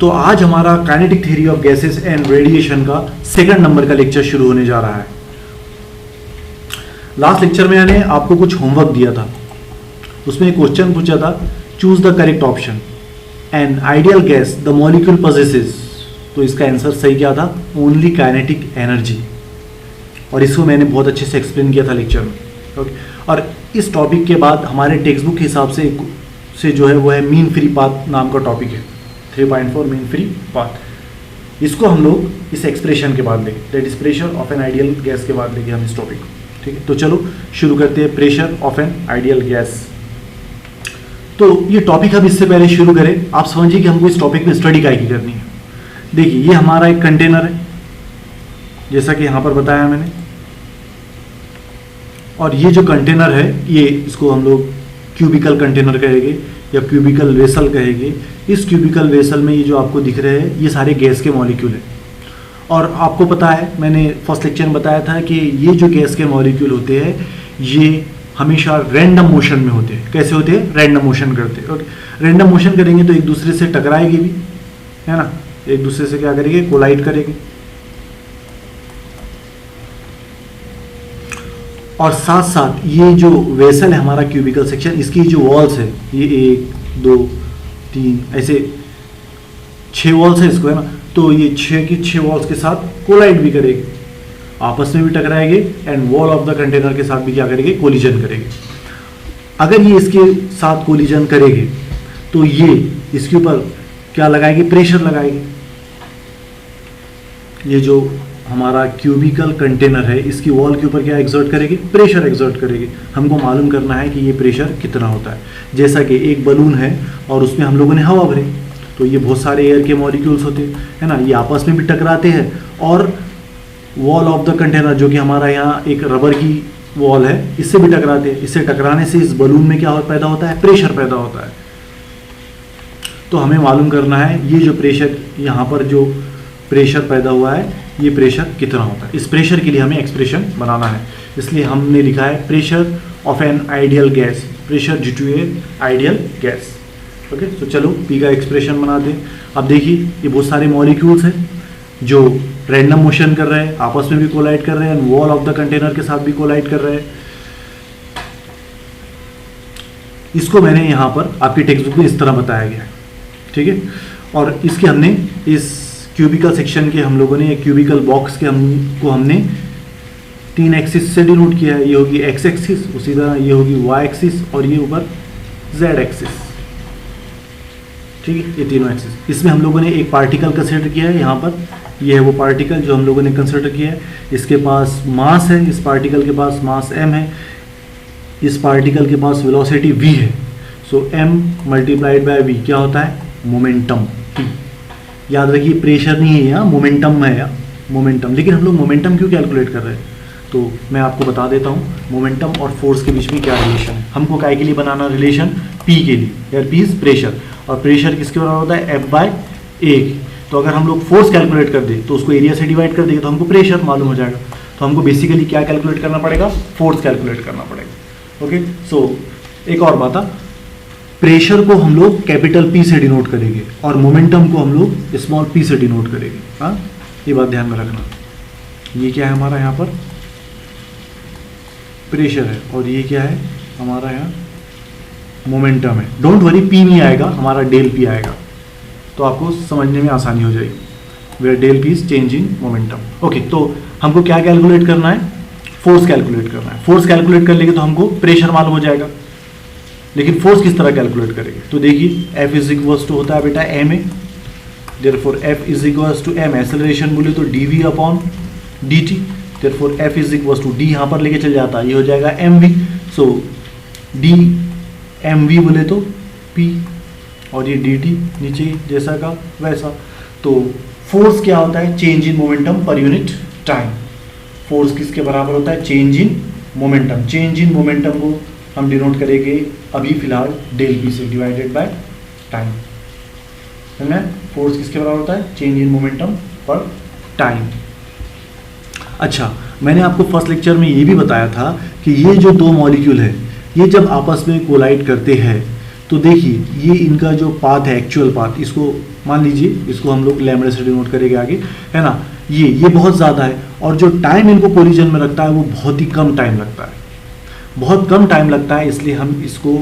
तो आज हमारा kinetic theory of gases and radiation का सेकंड नंबर का लेक्चर शुरू होने जा रहा है। लास्ट लेक्चर में मैंने आपको कुछ होमवर्क दिया था, उसमें एक क्वेश्चन पूछा था, choose the correct option, N ideal gas the molecule possesses. तो इसका आंसर सही क्या था? Only kinetic energy. और इसको मैंने बहुत अच्छे से एक्सप्लेन किया था लेक्चर में। ओके, और इस टॉपिक के बाद हमारे टेक्स्ट बुक के हिसाब से जो है वो है मीन फ्री पाथ नाम का टॉपिक है, 3.4 मीन फ्री पाथ। इसको हम लोग इस एक्सप्रेशन के बाद लेंगे, that is pressure of an ideal gas के बाद लेंगे हम इस टॉपिक को। ठीक है, तो चलो शुरू करते हैं, pressure of an ideal gas. तो ये टॉपिक हम इससे पहले शुरू करें, आप समझिए कि हमको इस टॉपिक में स्टडी काय की करनी है। देखिए, ये हमारा एक कंटेनर है, जैसा कि यहाँ पर बताया मैंने, और ये जो कंटेनर है ये इसको हम लोग क्यूबिकल कंटेनर कहेंगे या क्यूबिकल वेसल कहेंगे। इस क्यूबिकल वेसल में ये जो आपको दिख रहे हैं ये सारे गैस के मॉलिक्यूल हैं। और आपको पता है, मैंने फर्स्ट लेक्चर में बताया था कि ये जो गैस के मॉलिक्यूल होते हैं ये हमेशा रैंडम मोशन में होते हैं। कैसे होते हैं? रैंडम मोशन करते हैं। ओके, रैंडम मोशन करेंगे तो एक दूसरे से टकराएगी भी, है ना, एक दूसरे से क्या करेंगे? कोलाइड करेंगे। और साथ साथ ये जो वेसल है हमारा क्यूबिकल सेक्शन, इसकी जो वॉल्स है ये 1 2 3 ऐसे 6 वॉल्स है इसको, है ना, तो ये 6 की 6 वॉल्स के साथ कोलाइड भी करेगी, आपस में भी टकराएंगे and wall of the container के साथ भी क्या करेंगे? कोलिजन करेंगे। अगर ये इसके साथ कोलिजन करेंगे तो ये इसके ऊपर क्या लगाएगी? प्रेशर लगाएगी। ये जो हमारा क्यूबिकल कंटेनर है इसकी वॉल के ऊपर क्या एक्सर्ट करेगी? प्रेशर एक्सर्ट करेगी। हमको मालूम करना है कि ये प्रेशर कितना होता है। जैसा कि एक बलून है और उसमें हम लोगों ने हवा भरी, तो ये बहुत सारे एयर के मॉलिक्यूल्स होते हैं, है ना, ये आपस में भी टकराते हैं। और वॉल ऑफ द कंटेनर जो कि हमारा यहाँ एक रबर की वॉल है, इससे भी टकराते हैं। इससे टकराने से इस बलून में क्या पैदा होता है? प्रेशर पैदा होता है। तो हमें मालूम करना है ये जो प्रेशर, यहाँ पर जो प्रेशर पैदा हुआ है ये प्रेशर कितना होता है। इस प्रेशर के लिए हमें एक्सप्रेशन बनाना है, इसलिए हमने लिखा है pressure of an ideal gas, pressure due to a ideal gas. Okay, तो चलो पी का एक्सप्रेशन बनाते हैं। अब देखिए, ये बहुत सारे मॉलिक्यूल्स हैं जो रैंडम मोशन कर रहे हैं, आपस में भी कोलाइड कर रहे हैं, वॉल ऑफ द कंटेनर के साथ भी कोलाइड कर रहे हैं। इसको मैंने यहाँ पर आपकी टेक्स्ट बुक में इस तरह बताया गया है। ठीक है, और इसके हमने इस क्यूबिकल सेक्शन के हम लोगों ने, क्यूबिकल बॉक्स के हमने 3 एक्सिस से डिनोट किया है। ये होगी एक्स एक्सिस, उसी तरह ये होगी वाई एक्सिस और ये ऊपर जेड एक्सिस। ठीक है, ये तीनों एक्सिस। इसमें हम लोगों ने एक पार्टिकल कंसिडर किया है, यहाँ पर ये है वो पार्टिकल जो हम लोगों ने कंसिडर किया है। इसके पास मास है, इस पार्टिकल के पास मास m है, इस पार्टिकल के पास वेलोसिटी v है। सो m मल्टीप्लाइड बाय v क्या होता है? Momentum t। याद रखिए, प्रेशर नहीं है यहाँ, मोमेंटम है, मोमेंटम। लेकिन हम लोग मोमेंटम क्यों कैलकुलेट कर रहे हैं? तो मैं आपको बता देता हूँ, मोमेंटम और फोर्स के बीच में क्या रिलेशन है। हमको काय के लिए बनाना रिलेशन? P के लिए, यार P इज प्रेशर, और प्रेशर किसके बराबर होता है? F/A। तो अगर हम लोग फोर्स कैलकुलेट कर दें तो उसको एरिया से डिवाइड कर देंगे तो हमको प्रेशर मालूम हो जाएगा। तो हमको बेसिकली क्या कैलकुलेट करना पड़ेगा? फोर्स कैलकुलेट करना पड़ेगा। ओके, सो एक और बात, प्रेशर को हम लोग कैपिटल P से डिनोट करेंगे और मोमेंटम को हम लोग स्मॉल p से डिनोट करेंगे। हाँ, ये बात ध्यान में रखना। ये क्या है हमारा यहाँ पर? प्रेशर है, और ये क्या है हमारा यहाँ? मोमेंटम है। डोंट वरी, p नहीं आएगा, हमारा डेल p आएगा, तो आपको समझने में आसानी हो जाएगी। Where del p is change in momentum. Okay, तो हमको क्या कैलकुलेट करना है? फोर्स कैलकुलेट करना है। फोर्स कैलकुलेट कर लेंगे तो हमको प्रेशर मालूम हो जाएगा। लेकिन फोर्स किस तरह कैलकुलेट करेंगे? तो देखिए, F इज इक्वल्स टू होता है बेटा ma, therefore F is equals to m, acceleration बोले तो dv/dt, therefore F is equals to d यहाँ पर लेके चल जाता है, ये हो जाएगा mv। सो d mv बोले तो p, और ये dt नीचे जैसा का वैसा। तो फोर्स क्या होता है? Change in momentum per unit time. Force किसके बराबर होता है? Change in momentum. Change in momentum को हम डिनोट करेंगे अभी फिलहाल डेल p से, डिवाइडेड बाय टाइम। है ना, फोर्स किसके बराबर होता है? चेंज इन मोमेंटम पर टाइम। अच्छा, मैंने आपको फर्स्ट लेक्चर में ये भी बताया था कि ये जो दो मॉलिक्यूल है ये जब आपस में कोलाइड करते हैं तो देखिए ये इनका जो पाथ है, एक्चुअल पाथ, इसको मान लीजिए, इसको हम लोग लैम्डा से डिनोट करेंगे आगे, है ना। ये बहुत ज़्यादा है, और जो टाइम इनको कोलिजन में लगता है वो बहुत ही कम टाइम लगता है, बहुत कम टाइम लगता है, इसलिए हम इसको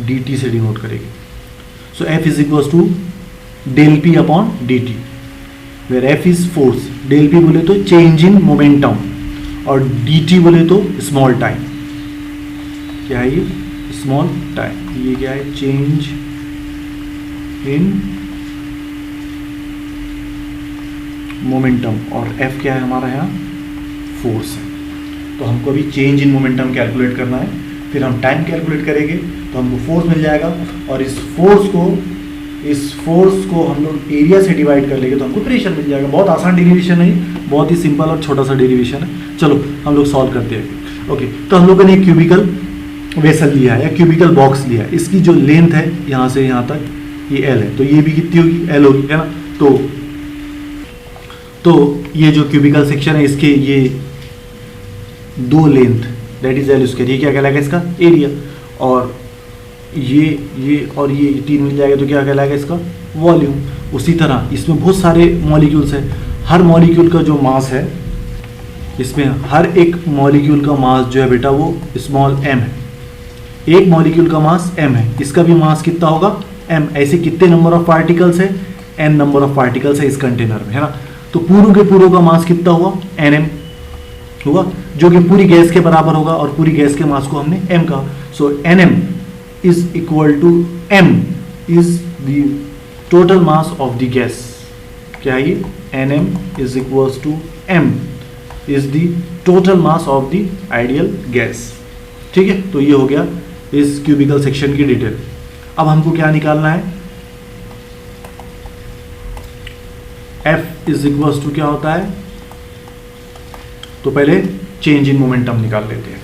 dt से डिनोट करेंगे। So f is equal to del P upon dt, where f is force, del P बोले तो चेंज इन मोमेंटम, और dt बोले तो स्मॉल टाइम। क्या है ये? Small time. ये क्या है? चेंज इन मोमेंटम, और f क्या है हमारा यहाँ? फोर्स है। तो हमको अभी चेंज इन मोमेंटम कैलकुलेट करना है, फिर हम टाइम कैलकुलेट करेंगे तो हमको फोर्स मिल जाएगा, और इस फोर्स को हम लोग एरिया से डिवाइड कर लेंगे तो हमको प्रेशर मिल जाएगा। बहुत आसान डेरिवेशन है, बहुत ही सिंपल और छोटा सा डेरिवेशन है। चलो हम लोग सॉल्व करते हैं। ओके, तो हम लोगों ने क्यूबिकल वेसल लिया है या क्यूबिकल बॉक्स लिया है, इसकी जो लेंथ है यहाँ से यहाँ तक ये L है, तो ये भी कितनी होगी? L होगी, है ना। तो ये जो क्यूबिकल सेक्शन है इसके ये दो length, that is L square, ये क्या कहलाएगा? इसका एरिया। और ये और ये 3 मिल जाएगा तो क्या कहलाएगा? इसका वॉल्यूम। उसी तरह इसमें बहुत सारे मॉलिक्यूल्स हैं, हर मॉलिक्यूल का जो मास है, इसमें हर एक मॉलिक्यूल का मास जो है बेटा वो स्मॉल m है। एक मॉलिक्यूल का मास m है, इसका भी मास कितना होगा? m। ऐसे कितने नंबर ऑफ पार्टिकल्स है? n नंबर ऑफ पार्टिकल्स है इस कंटेनर में, है ना। तो पूरों के पूरों का मास कितना हुआ? nm होगा, जो कि पूरी गैस के बराबर होगा, और पूरी गैस के मास को हमने m कहा। So nm is equal to m is the total mass of the gas. क्या है ये? nm is equal to m is the total mass of the ideal gas. ठीक है, तो ये हो गया इस क्यूबिकल सेक्शन की डिटेल। अब हमको क्या निकालना है? F इज इक्वल टू क्या होता है? तो पहले चेंज इन मोमेंटम निकाल लेते हैं।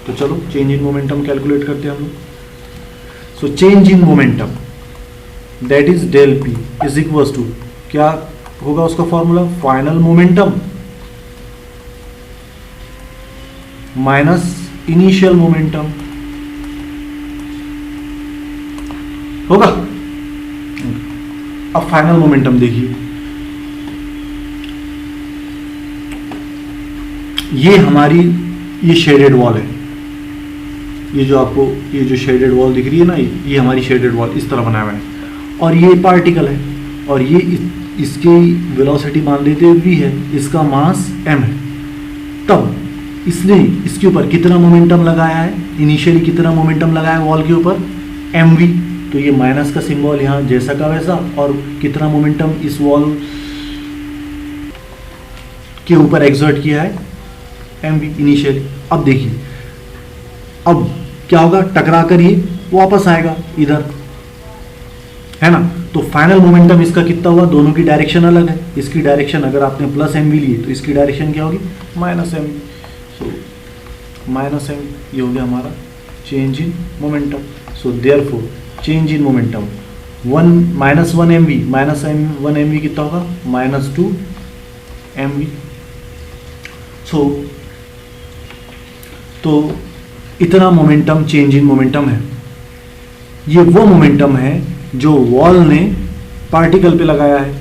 तो चलो चेंज इन मोमेंटम कैलकुलेट करते हैं हम लोग। So change in momentum that is del P is equal to क्या होगा उसका formula? Final momentum minus initial momentum होगा। अब फाइनल मोमेंटम देखिए, ये हमारी ये शेडेड वॉल है, ये जो आपको ये जो शेडेड वॉल दिख रही है ना, ये हमारी शेडेड वॉल इस तरह बनाया हुआ है, और ये पार्टिकल है, और ये इसकी वेलोसिटी मान लेते हैं v है, इसका मास m है। तब इसने इसके ऊपर कितना मोमेंटम लगाया है? इनिशियली कितना मोमेंटम लगाया है वॉल के ऊपर? mv। तो ये माइनस का सिंबल यहाँ जैसा का वैसा, और कितना मोमेंटम इस वॉल के ऊपर एक्सर्ट किया है? mv initially. अब देखिए, अब क्या होगा? टकरा कर ये वापस आएगा इधर, है ना। तो फाइनल मोमेंटम इसका कितना हुआ? दोनों की डायरेक्शन अलग है। इसकी डायरेक्शन अगर आपने प्लस mv लिए तो इसकी डायरेक्शन क्या होगी? Minus mv। So minus m, ये हो गया हमारा change in momentum. So therefore change in momentum minus 1 mv, minus 1 mv कितना होगा? Minus 2 mv। सो तो इतना मोमेंटम चेंज इन मोमेंटम है। ये वो मोमेंटम है जो वॉल ने पार्टिकल पे लगाया है।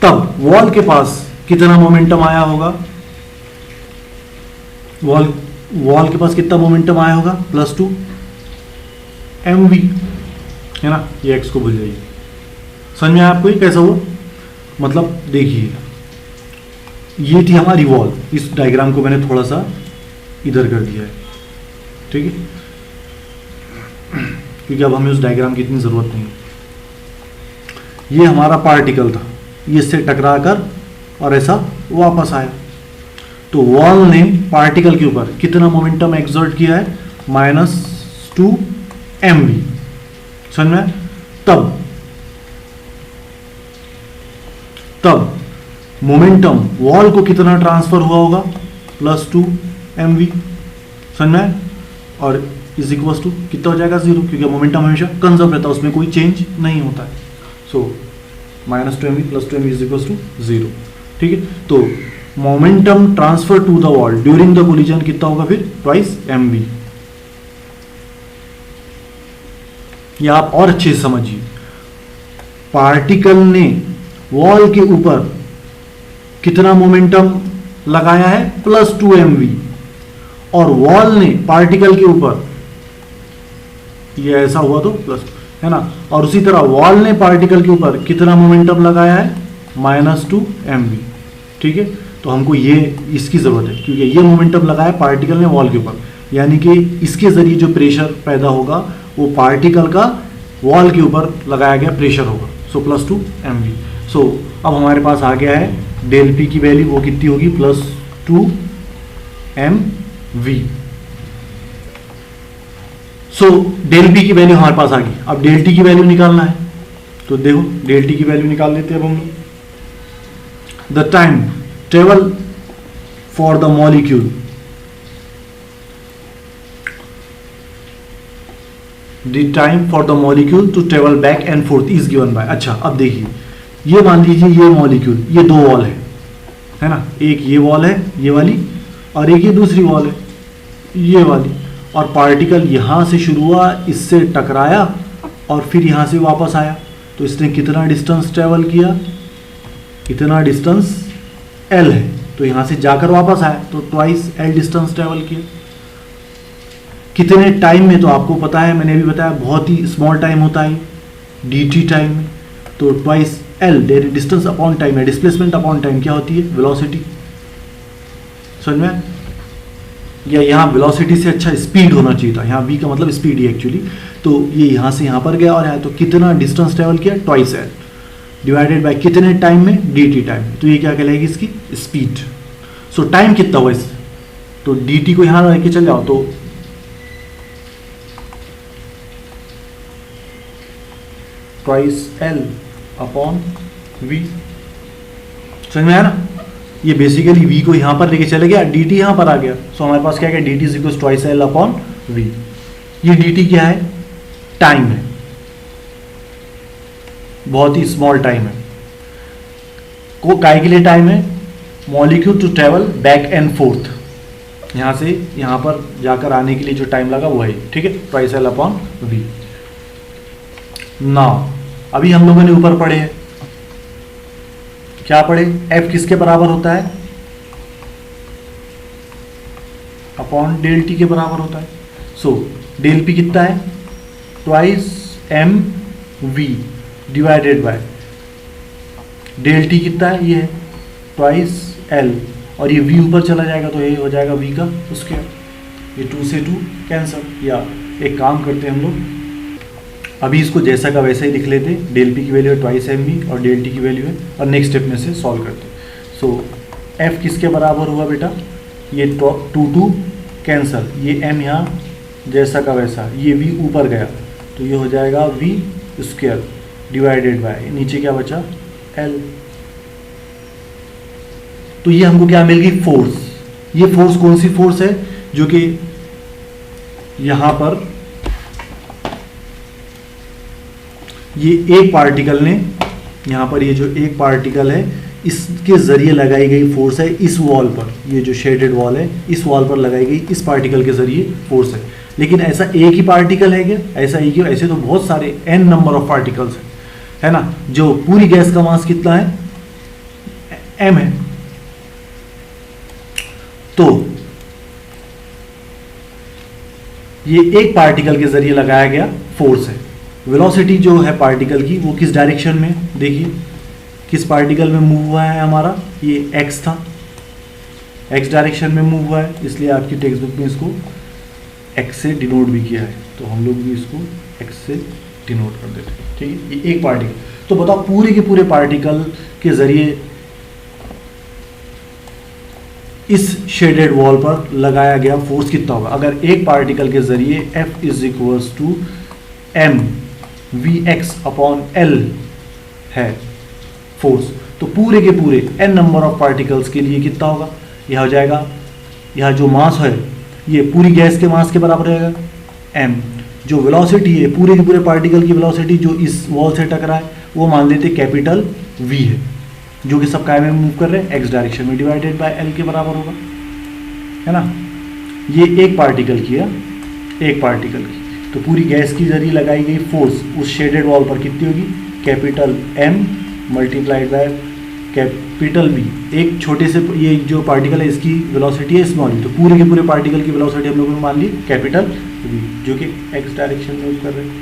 तब वॉल के पास कितना मोमेंटम आया होगा? वॉल के पास कितना मोमेंटम आया होगा? +2 mv, है ना। ये x को भूल जाइए। समझ में आया आपको ये कैसा हुआ? मतलब देखिए, ये थी हमारी वॉल, इस डायग्राम को मैंने थोड़ा सा इधर कर दिया है, ठीक है, क्योंकि अब हमें उस डायग्राम की इतनी ज़रूरत नहीं है। ये हमारा पार्टिकल था, ये इससे टकरा कर और ऐसा वापस आया। तो वॉल ने पार्टिकल के ऊपर कितना मोमेंटम एक्सर्ट किया है? -2 mv। समझ में? तब मोमेंटम वॉल को कितना ट्रांसफर हुआ होगा? +2 mv। समझ में? और इज इक्वल टू कितना हो जाएगा? 0, क्योंकि मोमेंटम हमेशा कंजर्व रहता है, उसमें कोई चेंज नहीं होता है। So -2 mv +2 mv is equal to 0। ठीक है, तो momentum transfer to the wall during the collision कितना होगा फिर? 2 mv। या आप और अच्छे से समझिए, पार्टिकल ने वॉल के ऊपर कितना मोमेंटम लगाया है, +2 mv, और वॉल ने पार्टिकल के ऊपर, ये ऐसा हुआ तो प्लस, है ना, और उसी तरह वॉल ने पार्टिकल के ऊपर कितना मोमेंटम लगाया है, -2 mv। ठीक है, तो हमको ये इसकी ज़रूरत है क्योंकि ये मोमेंटम लगाया पार्टिकल ने वॉल के ऊपर, यानी कि इसके ज़रिए जो प्रेशर पैदा होगा वो पार्टिकल का वॉल के ऊपर लगाया गया प्रेशर होगा। सो +2 mv। सो अब हमारे पास आ गया है डेल पी की वैल्यू, वो कितनी होगी, +2 mv। सो डेल पी की वैल्यू हमारे पास आ गई। अब डेल टी की वैल्यू निकालना है, तो देखो डेल टी की वैल्यू निकाल लेते हैं अब हम लोग। The time travel for the molecule, the time for the molecule to travel back and forth is given by. अच्छा, अब देखिए, ये मान लीजिए ये मॉलिक्यूल, ये दो वॉल है ना, एक ये वॉल है ये वाली, और एक ये दूसरी वॉल है ये वाली, और पार्टिकल यहाँ से शुरू हुआ, इससे टकराया और फिर यहाँ से वापस आया, तो इसने कितना डिस्टेंस ट्रेवल किया, इतना डिस्टेंस L है, तो यहाँ से जाकर वापस आया तो ट्वाइस L डिस्टेंस ट्रेवल किया। कितने टाइम में, तो आपको पता है, मैंने भी बताया, बहुत ही स्मॉल टाइम होता है dt टाइम में, तो twice L distance upon time है, डिस्प्लेसमेंट अपॉन टाइम क्या होती है, वेलोसिटी। समझ में, या यहाँ वेलोसिटी से अच्छा स्पीड होना चाहिए था, यहाँ v का मतलब स्पीड ही एक्चुअली, तो ये यहाँ से यहाँ पर गया और यहाँ, तो कितना डिस्टेंस ट्रेवल किया, ट्वाइस L डिवाइडेड बाय कितने टाइम में, dt टाइम में, तो ये क्या कहलाएगी इसकी स्पीड। सो टाइम कितना हुआ इससे, तो dt को यहाँ लेके चल जाओ, तो ट्वाइस L अपॉन v। समझ में आया ना, ये बेसिकली v को यहाँ पर लेके चले गया, dt यहाँ पर आ गया, सो हमारे पास क्या है, dt is equal twice L upon v। ये dt क्या है, टाइम है, बहुत ही स्मॉल टाइम है। को काय के लिए टाइम है, molecule to travel back and forth, यहाँ से यहाँ पर जाकर आने के लिए जो टाइम लगा वो है, ठीक है, twice L upon v। Now अभी हम लोगों ने ऊपर पढ़े हैं, क्या पढ़े, f किसके बराबर होता है, अपॉन डेल टी के बराबर होता है। सो डेल पी कितना है, twice mv divided by del T कितना है, ये है ट्वाइस L, और ये v ऊपर चला जाएगा तो ये हो जाएगा v का स्क्वायर, ये 2 से 2 कैंसल। या एक काम करते हैं हम लोग, अभी इसको जैसा का वैसा ही लिख लेते, डेल पी की वैल्यू है ट्वाइस mv और डेल टी की वैल्यू है, और नेक्स्ट स्टेप में से सॉल्व करते। सो f किसके बराबर हुआ बेटा, ये 2 कैंसल, ये m यहाँ जैसा का वैसा, ये v ऊपर गया तो ये हो जाएगा v स्क्वायर डिवाइडेड बाय नीचे क्या बचा, L। तो ये हमको क्या मिल गई, फोर्स। ये फोर्स कौन सी फोर्स है, जो कि यहां पर ये एक पार्टिकल ने, यहां पर ये जो एक पार्टिकल है इसके जरिए लगाई गई फोर्स है इस वॉल पर, ये जो शेडेड वॉल है इस वॉल पर लगाई गई इस पार्टिकल के जरिए फोर्स है। लेकिन ऐसा एक ही पार्टिकल है क्या, ऐसा एक ही, ऐसे तो बहुत सारे n नंबर ऑफ पार्टिकल्स है ना। जो पूरी गैस का मास कितना है, m है, तो ये एक पार्टिकल के जरिए लगाया गया फोर्स है। वेलोसिटी जो है पार्टिकल की वो किस डायरेक्शन में, देखिए किस पार्टिकल में मूव हुआ है हमारा, ये x था, x डायरेक्शन में मूव हुआ है, इसलिए आपकी टेक्स्ट बुक में इसको x से डिनोट भी किया है, तो हम लोग भी इसको x से डिनोट कर देते हैं, ठीक है। ये एक पार्टिकल, तो बताओ पूरे के पूरे पार्टिकल के जरिए इस शेडेड वॉल पर लगाया गया फोर्स कितना होगा। अगर एक पार्टिकल के जरिए F is equals to m vx upon l है फोर्स, तो पूरे के पूरे n नंबर ऑफ पार्टिकल्स के लिए कितना होगा, यह हो जाएगा, यह जो मास है ये पूरी गैस के मास के बराबर रहेगा m। जो वेलोसिटी है पूरे के पूरे पार्टिकल की वेलोसिटी जो इस वॉल से टकरा है वो मान लेते कैपिटल v है, जो कि सब काय में मूव कर रहे हैं, x डायरेक्शन में, डिवाइडेड बाय l के बराबर होगा, है ना। ये एक पार्टिकल की है, एक पार्टिकल की। तो पूरी गैस की जरिए लगाई गई फोर्स उस शेडेड वॉल पर कितनी होगी, capital M multiplied by capital B। एक छोटे से ये जो पार्टिकल है इसकी वेलोसिटी है स्मॉल v, तो पूरे के पूरे पार्टिकल की वेलोसिटी हम लोगों ने मान ली कैपिटल V, जो कि x डायरेक्शन में यूज कर रहे हैं,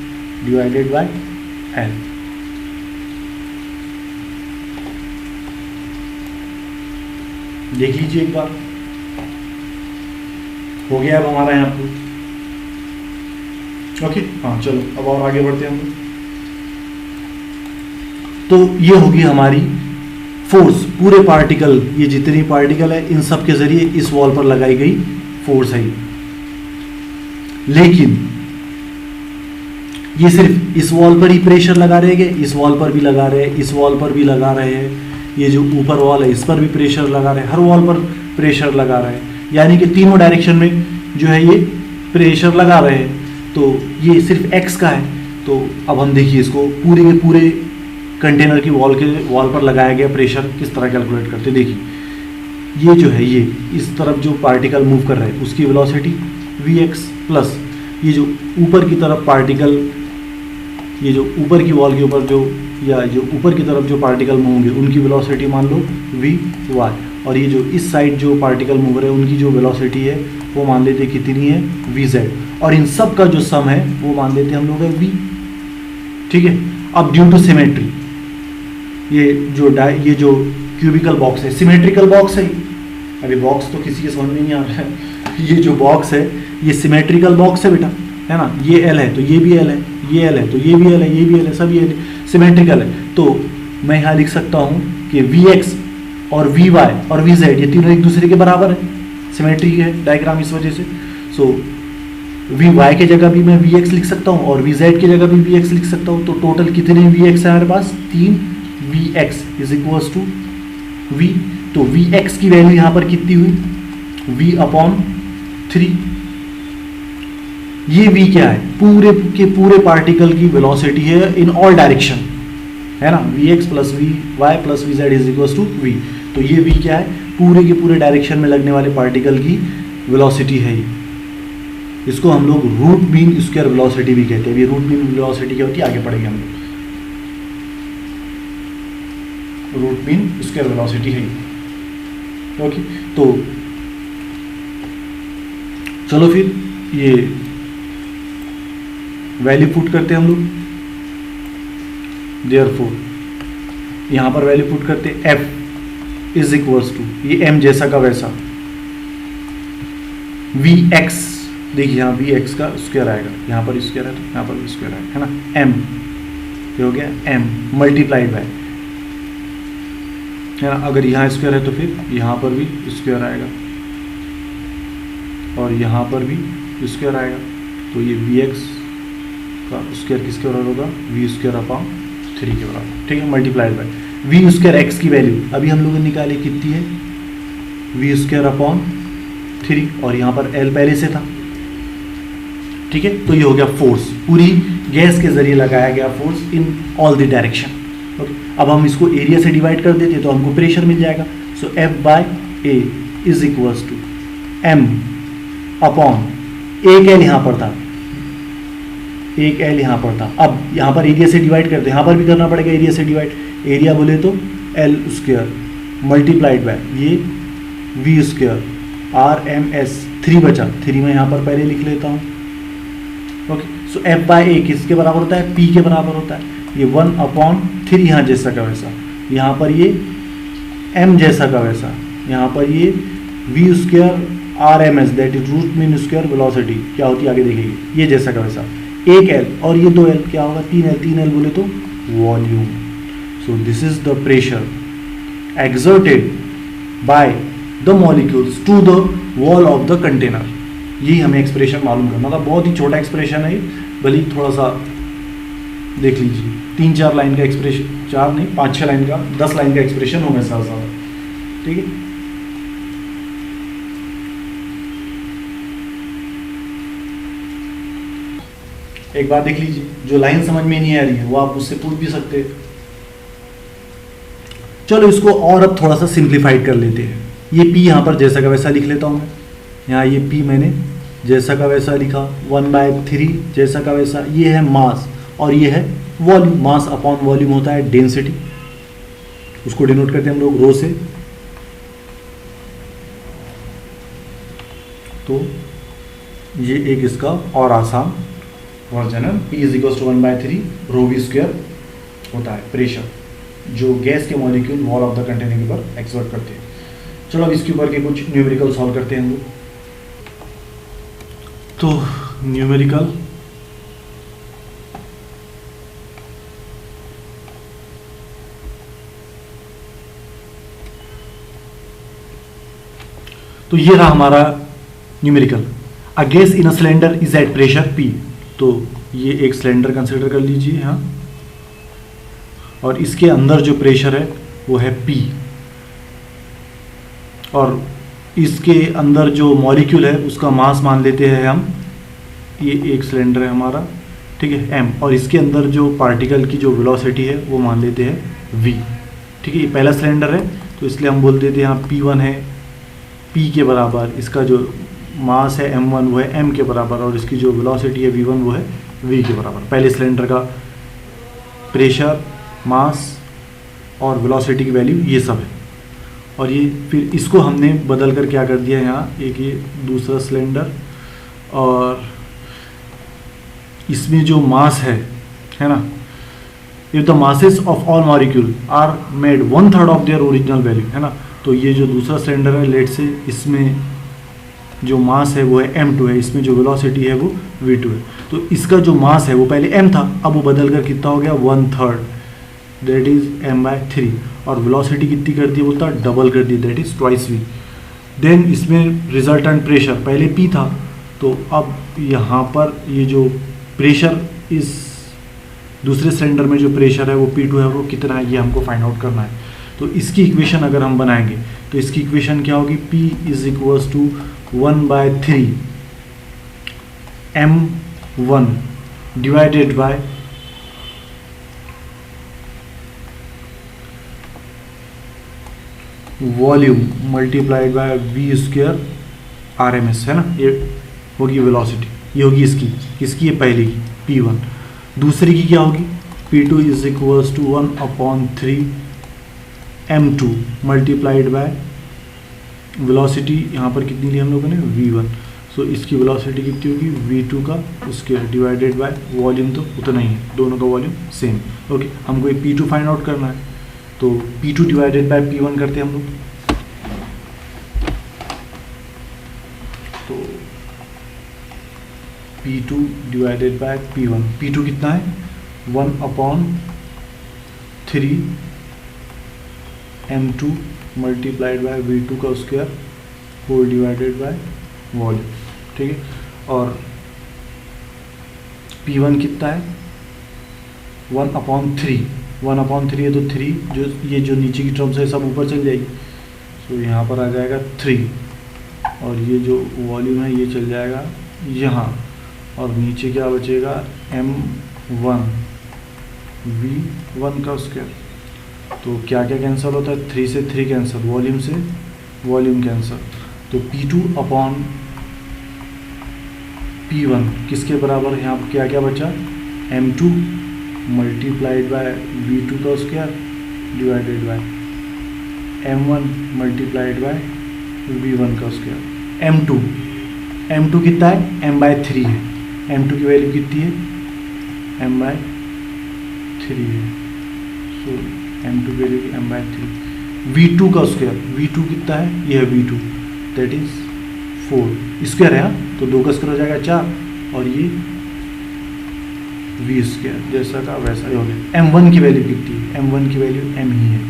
डिवाइडेड बाय L। देख लीजिए एक बार, हो गया अब हमारा यहाँ पर। ओके हाँ चलो अब और आगे बढ़ते हैं हम लोग। तो ये होगी हमारी फोर्स, पूरे पार्टिकल, ये जितनी पार्टिकल है इन सब के जरिए इस वॉल पर लगाई गई फोर्स है। लेकिन ये सिर्फ इस वॉल पर ही प्रेशर लगा रहे हैं, इस वॉल पर भी लगा रहे हैं, इस वॉल पर भी लगा रहे हैं, ये जो ऊपर वॉल है इस पर भी प्रेशर लगा रहे हैं, हर वॉल पर प्रेशर लगा रहे हैं, यानी कि तीनों डायरेक्शन में जो है ये प्रेशर लगा रहे हैं। तो ये सिर्फ x का है। तो अब हम देखिए इसको पूरे के पूरे कंटेनर की वॉल पर लगाया गया प्रेशर किस तरह कैलकुलेट करते हैं। देखिए ये जो है, ये इस तरफ जो पार्टिकल मूव कर रहा है उसकी वेलोसिटी vx प्लस ये जो ऊपर की तरफ पार्टिकल, ये जो ऊपर की वॉल के ऊपर जो, या जो ऊपर की तरफ जो पार्टिकल मूव होंगे उनकी वेलोसिटी मान लो vy, और ये जो इस साइड जो पार्टिकल मूव रहे हैं उनकी जो वेलोसिटी है वो मान लेते हैं कितनी है vz, और इन सब का जो सम है वो मान लेते हैं हम लोग है v। ठीक है, अब ड्यू टू सिमेट्री ये जो क्यूबिकल बॉक्स है सिमेट्रिकल बॉक्स है। अभी बॉक्स तो किसी के समझ में नहीं आ रहा है। ये जो बॉक्स है ये सिमेट्रिकल बॉक्स है बेटा, है ना। ये L है तो ये भी L है, ये L है तो ये भी L है, ये भी L है, सब ये सिमेट्रिकल है। तो मैं यहाँ लिख सकता हूँ कि Vx और Vy और Vz ये तीनों एक दूसरे के बराबर है, सिमेट्री है डायग्राम इस वजह से। सो Vy के जगह भी मैं Vx लिख सकता हूँ और Vz की जगह भी Vx लिख सकता हूँ। तो टोटल कितने Vx है हमारे पास, 3 Vx is equals to V। तो Vx की वैल्यू यहाँ पर कितनी हुई, V/3। ये V क्या है, पूरे के पूरे पार्टिकल की वेलोसिटी है इन ऑल डायरेक्शन, है ना। Vx plus Vy plus Vz is equals to V। तो ये V क्या है, पूरे के पूरे डायरेक्शन में लगने वाले पार्टिकल की वेलोसिटी है। इसको हम लोग रूट मीन स्क्वायर वेलोसिटी भी कहते हैं। ये रूट मीन वेलोसिटी क्या होती है आगे पढ़ेंगे हम लोग। रूट मीन स्क्वायर वेलोसिटी है। ओके, तो चलो फिर ये वैल्यू पुट करते हैं हम लोग। देयरफॉर यहां पर वैल्यू पुट करते हैं F इज इक्वल्स टू, ये M जैसा का वैसा, Vx, देखिए यहाँ Vx का स्क्वायर आएगा, यहाँ पर स्क्वायर है तो यहाँ पर भी स्क्वायर आएगा, है ना। M ये हो गया M मल्टीप्लाइड बाय, है ना। अगर यहाँ स्क्वायर है तो फिर यहाँ पर भी स्क्वायर आएगा और यहाँ पर भी स्क्वायर आएगा। तो ये Vx का स्क्वायर किसके बराबर होगा, V²/3 के बराबर। ठीक है, मल्टीप्लाइड बाय V² x की वैल्यू अभी हम लोगों ने निकाली कितनी है, V²/3, और यहाँ पर L पहले से था। ठीक है, तो ये हो गया फोर्स, पूरी गैस के जरिए लगाया गया force in all the direction. Okay, अब हम इसको एरिया से डिवाइड कर देते तो हमको प्रेशर मिल जाएगा। So F/A is equals to M upon, एक L यहाँ पर था, एक L यहाँ पर था। अब यहाँ पर एरिया से डिवाइड करते, यहाँ पर भी करना पड़ेगा एरिया से डिवाइड। एरिया बोले तो L² मल्टीप्लाइड बाय ये V² RMS, 3 बचा, 3 मैं यहाँ पर पहले लिख लेता हूँ। ओके, सो F/A किसके बराबर होता है, P के बराबर होता है। ये 1/3 यहाँ जैसा का वैसा, यहाँ पर ये M जैसा का वैसा, यहाँ पर ये V² RMS that is root mean square velocity क्या होती है आगे देखेंगे, ये जैसा का वैसा। एक L और ये 2L क्या होगा, 3L, 3L बोले तो volume. So this is the pressure exerted by the molecules to the wall of the container. यही हमें एक्सप्रेशन मालूम करना था। बहुत ही छोटा एक्सप्रेशन है, भले ही थोड़ा सा देख लीजिए, 3-4 लाइन का एक्सप्रेशन, 4 नहीं 5-6 लाइन का, 10 लाइन का एक्सप्रेशन होगा ज़्यादा। ठीक है, एक बात देख लीजिए, जो लाइन समझ में नहीं आ रही है वो आप मुझसे पूछ भी सकते हैं। चलो इसको और अब थोड़ा सा सिंप्लीफाइड कर लेते हैं। ये P यहाँ पर जैसा का वैसा लिख लेता हूँ मैं, यहाँ ये P मैंने जैसा का वैसा लिखा, 1/3 जैसा का वैसा। ये है मास और ये है वॉल्यूम। मास अपॉन वॉल्यूम होता है डेंसिटी, उसको डिनोट करते हैं हम लोग रो से। तो ये एक इसका और आसान वर्जन है। P is equal to 1/3 rho V square होता है प्रेशर जो गैस के molecule wall of the container के ऊपर एक्सर्ट करते हैं। चलो अब इसके ऊपर के कुछ न्यूमेरिकल सॉल्व करते हैं हम लोग। तो न्यूमेरिकल तो ये रहा हमारा numerical. A gas in a cylinder is at pressure P। तो ये एक सिलेंडर कंसिडर कर लीजिए यहाँ, और इसके अंदर जो प्रेशर है वो है P, और इसके अंदर जो मॉलिक्यूल है उसका मास मान लेते हैं हम, ये एक सिलेंडर है हमारा, ठीक है, m, और इसके अंदर जो पार्टिकल की जो वेलोसिटी है वो मान लेते हैं v, ठीक है। ये पहला सिलेंडर है तो इसलिए हम बोल देते हैं यहाँ P1 है P के बराबर, इसका जो मास है m1 वो है m के बराबर, और इसकी जो वेलोसिटी है v1 वो है v के बराबर। पहले सिलेंडर का प्रेशर, मास और वेलोसिटी की वैल्यू ये सब है। और ये फिर इसको हमने बदल कर क्या कर दिया यहाँ, एक ये दूसरा सिलेंडर, और इसमें जो मास है ना, if the masses of all molecule are made 1/3 of their original value, है ना। तो ये जो दूसरा सिलेंडर है, लेट से इसमें जो मास है वो है m2 है, इसमें जो वेलोसिटी है वो v2 है। तो इसका जो मास है वो पहले m था, अब वो बदल कर कितना हो गया 1/3, दैट इज m/3, और वेलोसिटी कितनी कर दी, बोलता डबल कर दी, that is twice v। Then इसमें रिजल्टेंट प्रेशर पहले P था, तो अब यहाँ पर ये जो प्रेशर, इस दूसरे सिलेंडर में जो प्रेशर है वो P2 है, वो कितना है ये हमको फाइंड आउट करना है। तो इसकी इक्वेशन अगर हम बनाएंगे तो इसकी इक्वेशन क्या होगी, P is equals to 1/3 m1 divided by volume multiplied by v square RMS, है ना। ये होगी वेलोसिटी, ये होगी इसकी ये पहली की P1। दूसरी की क्या होगी, P2 is equals to 1/3 m2 multiplied by velocity, यहाँ पर कितनी ली हम लोगों ने v1, सो इसकी वेलोसिटी कितनी होगी v2 का स्क्वायर डिवाइडेड बाय वॉल्यूम, तो उतना ही है, दोनों का वॉल्यूम सेम। ओके, हमको एक P2 फाइंड आउट करना है, तो P2 डिवाइडेड बाय P1 करते हैं हम लोग। तो P2 divided by P1, P2 कितना है 1/3 m2 मल्टीप्लाइड बाय v2 का square whole divided by volume, ठीक है। और P1 कितना है 1/3 है, तो 3 जो ये जो नीचे की टर्म्स है सब ऊपर चल जाएगी, तो यहाँ पर आ जाएगा 3, और ये जो वॉल्यूम है ये चल जाएगा यहाँ, और नीचे क्या बचेगा m1 v1 का स्क्वायर। तो क्या क्या कैंसिल होता है, 3 से 3 कैंसिल, वॉल्यूम से वॉल्यूम कैंसिल, तो P2/P1 किसके बराबर है, यहाँ पर क्या क्या बचा m2 मल्टीप्लाइड बाय v2 का square divided by m1 multiplied by v1 का स्क्वायर। m2 कितना है m/3 है, m2 की वैल्यू कितनी है m/3 है, सो m2 की वैल्यू m/3। v2 का स्क्वायर, v2 कितना है, ये है v2, दैट इज 4 स्क्वायर है, तो 2 का स्क्वायर हो जाएगा 4, और ये v स्क्वायर जैसा का वैसा ही हो गया। m1 की वैल्यू कितनी है, m1 की वैल्यू m ही है,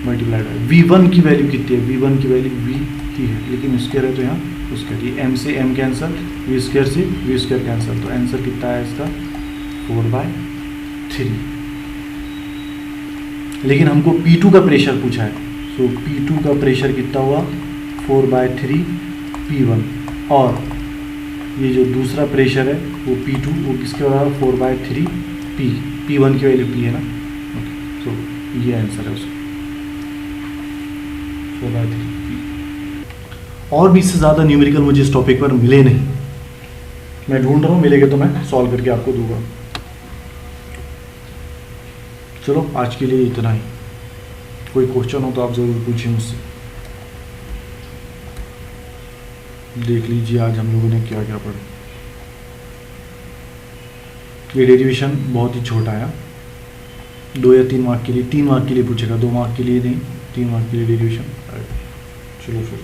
मल्टीप्लाइड बाय v1 की वैल्यू कितनी है, v1 की वैल्यू v ही है, लेकिन स्क्वायर है तो यहाँ उसका ये m से m कैंसिल, v स्क्वायर से v स्क्वायर कैंसिल, तो आंसर कितना है इसका 4/3। लेकिन हमको P2 का प्रेशर पूछा है, सो P2 का प्रेशर कितना हुआ 4/3 P1, और ये जो दूसरा प्रेशर है वो P2 वो किसके बराबर 4/3 P1 की वैल्यू P है ना। ओके, सो ये आंसर है उसका। 4/3। और भी इससे ज़्यादा न्यूमेरिकल मुझे इस टॉपिक पर मिले नहीं, मैं ढूंढ रहा हूँ, मिलेगा तो मैं सॉल्व करके आपको दूंगा। चलो आज के लिए इतना ही, कोई क्वेश्चन हो तो आप ज़रूर पूछिए मुझसे। देख लीजिए आज हम लोगों ने क्या क्या पढ़ा। ये डेरिवेशन बहुत ही छोटा है, 2 या 3 मार्क के लिए, 3 मार्क के लिए पूछेगा, 2 मार्क के लिए नहीं, 3 मार्क के लिए डेरिवेशन। चलो फिर।